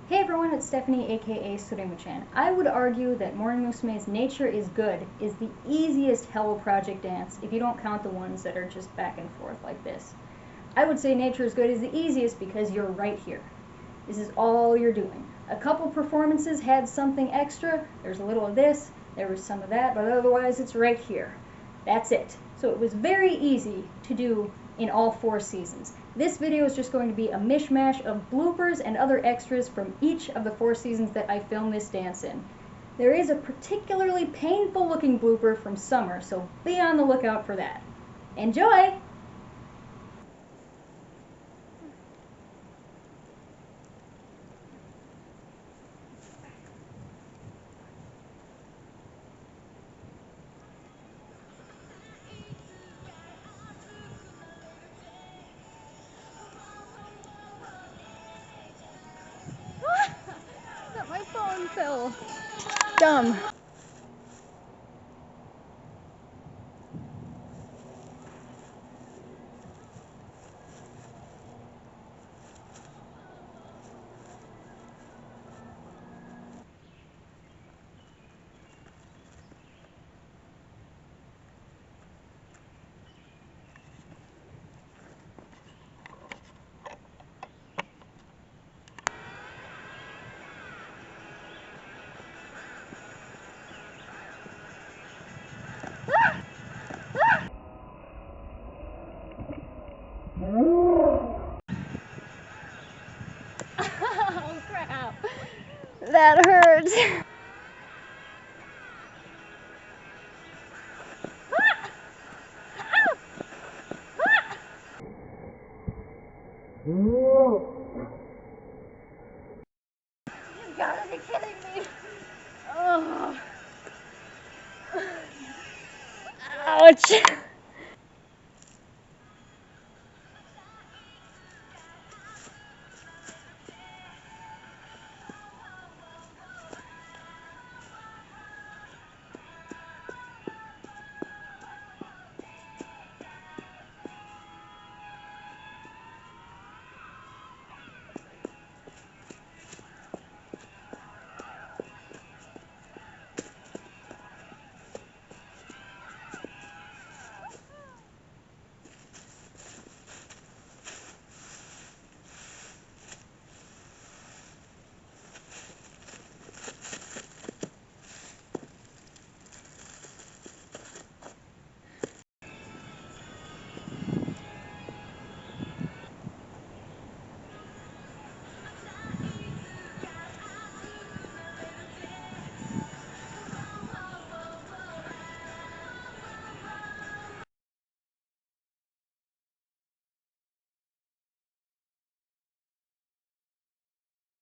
Hey everyone, it's Stephanie aka Suremu-chan. I would argue that Morning Musume's Nature is Good is the easiest Hello Project dance if you don't count the ones that are just back and forth like this. I would say Nature is Good is the easiest because you're right here. This is all you're doing. A couple performances had something extra, there's a little of this, there was some of that, but otherwise it's right here. That's it. So it was very easy to do in all 4 seasons. This video is just going to be a mishmash of bloopers and other extras from each of the 4 seasons that I filmed this dance in. There is a particularly painful looking blooper from summer, so be on the lookout for that. Enjoy! My phone fell. Dumb. Oh crap. That hurts. You gotta be kidding me. Oh. Ouch.